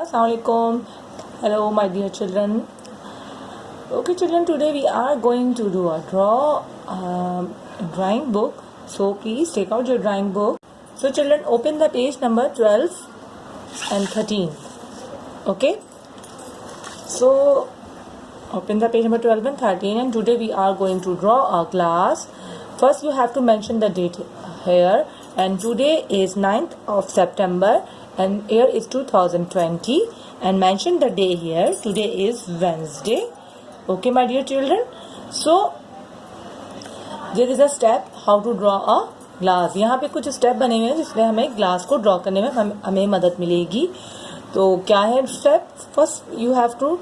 Assalamualaikum. Hello my dear children. Okay children, today we are going to do a drawing book. So please take out your drawing book. So children, open the page number 12 and 13. Okay. So open the page number 12 and 13, and today we are going to draw a glass. First you have to mention the date here, and today is 9th of September and year is 2020, and mention the day here. Today is Wednesday. Okay my dear children. So there is a step how to draw a glass. यहाँ पे कुछ step बने हुए हैं जिसमें हमें glass को draw करने में हमें मदद मिलेगी. तो क्या है step? First you have to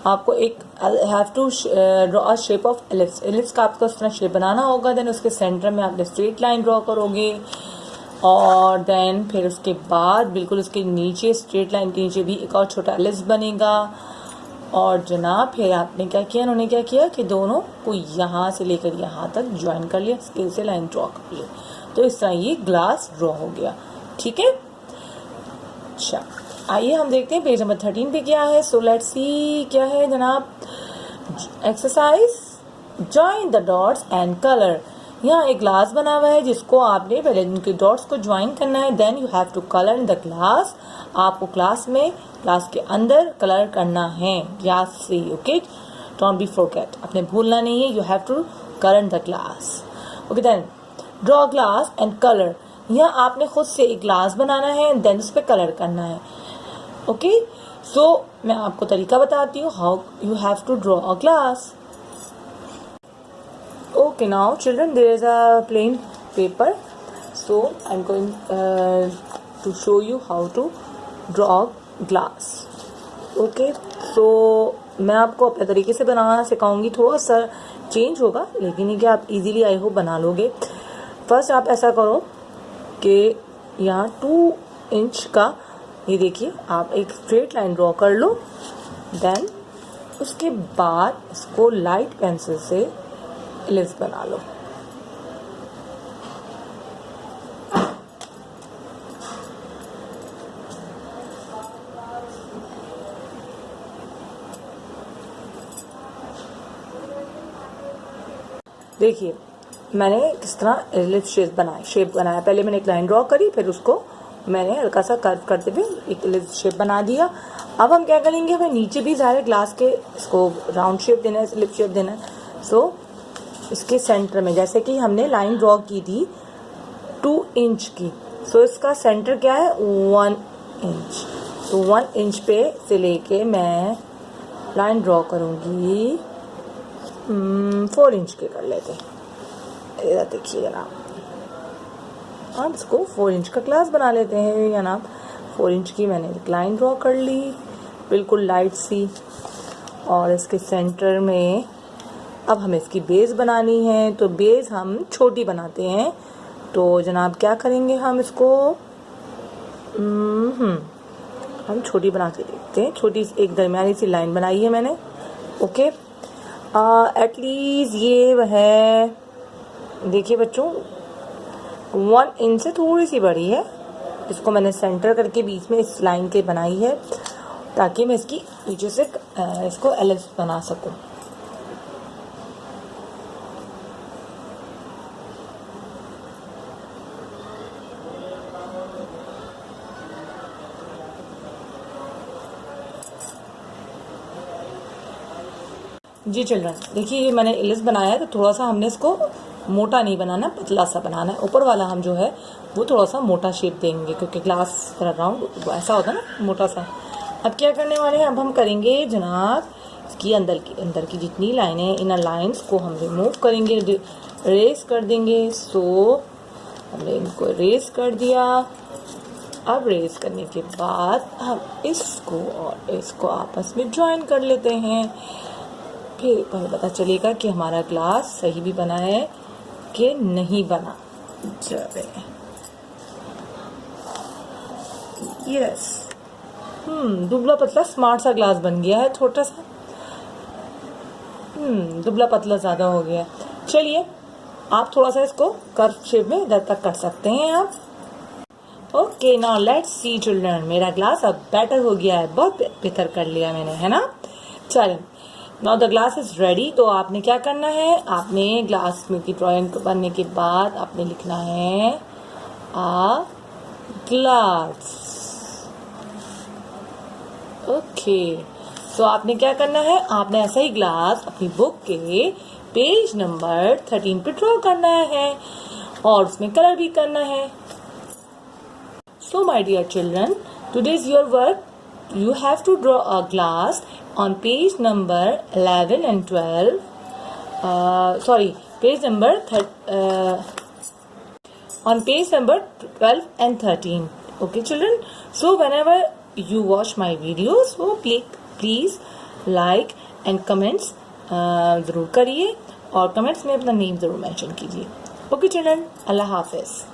आपको एक have to draw a shape of ellipse. Ellipse का आपको इस तरह शेप बनाना होगा. देन उसके सेंटर में आपने स्ट्रेट लाइन ड्रॉ करोगे, और देन फिर उसके बाद बिल्कुल उसके नीचे स्ट्रेट लाइन के नीचे भी एक और छोटा एलिप्स बनेगा. और जनाब फिर आपने क्या किया, उन्होंने क्या किया कि दोनों को यहाँ से लेकर यहाँ तक ज्वाइन कर लिया, स्केल से लाइन ड्रॉ कर ली. तो इस तरह ये ग्लास ड्रॉ हो गया. ठीक है. अच्छा आइए हम देखते हैं पेज नंबर 13 पे क्या है. सो लेट्स सी क्या है जनाब. Exercise join the dots and colour. यहाँ एक ग्लास बना हुआ है जिसको आपने पहले इनके डॉट्स को ज्वाइन करना है. Then you have to colour in the glass. आपको ग्लास के अंदर कलर करना है ग्लास से. ओके, डोंट बी फॉरगेट, आपने भूलना नहीं है. You have to colour in the glass. Okay, then draw glass and colour. यहाँ आपने खुद से एक ग्लास बनाना है, देन उस पर कलर करना है. ओके, सो मैं आपको तरीका बताती हूँ how you have to draw a glass. Okay, now children, there is a plain paper, so I'm going to show you how to draw glass. Okay, so मैं आपको अपने तरीके से बनाना सिखाऊंगी. थोड़ा सा चेंज होगा, लेकिन ये कि आप इजीली आई होप बना लोगे. फर्स्ट आप ऐसा करो कि यहाँ 2 इंच का ये देखिए आप एक स्ट्रेट लाइन ड्रॉ कर लो. देन उसके बाद इसको लाइट पेंसिल से एलिप्स बना लो. देखिए मैंने किस तरह एलिप्स शेप बनाया. पहले मैंने एक लाइन ड्रॉ करी, फिर उसको मैंने हल्का सा कर्व करते हुए एक एलिप्स शेप बना दिया. अब हम क्या करेंगे, हमें नीचे भी ज़्यादा ग्लास के इसको राउंड शेप देना है, एलिप्स शेप देना है. सो इसके सेंटर में जैसे कि हमने लाइन ड्रॉ की थी 2 इंच की, सो इसका सेंटर क्या है 1 इंच. तो 1 इंच पे से लेके मैं लाइन ड्रॉ करूँगी 4 इंच के कर लेते हैं. देखिए जनाब, अब इसको 4 इंच का ग्लास बना लेते हैं जनाब. 4 इंच की मैंने एक लाइन ड्रॉ कर ली बिल्कुल लाइट सी, और इसके सेंटर में अब हमें इसकी बेस बनानी है. तो बेस हम छोटी बनाते हैं. तो जनाब क्या करेंगे, हम इसको हम छोटी बना के देखते हैं. छोटी एक दरमियानी सी लाइन बनाई है मैंने. ओके, एटलीस्ट ये वह देखिए बच्चों 1 इंच से थोड़ी सी बड़ी है. इसको मैंने सेंटर करके बीच में इस लाइन के बनाई है ताकि मैं इसकी नीचे से इसको एलिप्स बना सकूं. जी चिल्ड्रन, देखिए ये मैंने एलिप्स बनाया है. तो थोड़ा सा हमने इसको मोटा नहीं बनाना, पतला सा बनाना है. ऊपर वाला हम जो है वो थोड़ा सा मोटा शेप देंगे, क्योंकि ग्लास राउंड ऐसा होता है ना मोटा सा. अब क्या करने वाले हैं, अब हम करेंगे जनाब इसकी अंदर की जितनी लाइनें, इनर लाइंस को हम रिमूव करेंगे, रेस कर देंगे. सो हमने इनको रेस कर दिया. अब रेस करने के बाद हम इसको और इसको आपस में ज्वाइन कर लेते हैं. फिर हमें पता चलेगा कि हमारा ग्लास सही भी बना है कि नहीं बना. यस, दुबला पतला स्मार्ट सा ग्लास बन गया है. छोटा सा दुबला पतला ज़्यादा हो गया. चलिए आप थोड़ा सा इसको कर्व शेप में इधर तक कर सकते हैं आप. Okay, now let's see children, मेरा ग्लास अब बेटर हो गया है, बहुत बेहतर कर लिया मैंने, है ना। चलो, now the glass is ready. तो आपने क्या करना है, आपने ग्लास में की ड्राइंग बनने के बाद आपने लिखना है आ ग्लास। ओके, सो आपने क्या करना है, आपने ऐसा ही ग्लास अपनी बुक के पेज नंबर 13 पे ड्रॉ करना है और उसमें कलर भी करना है। So my dear children, today's your work. You have to draw a glass on page number 11 and 12. Page number on page number 12 and 13. Okay children. So whenever you watch my videos, so please like and comments ज़रूर करिए और comments में अपना name ज़रूर mention कीजिए। Okay children, अल्लाह हाफिज़।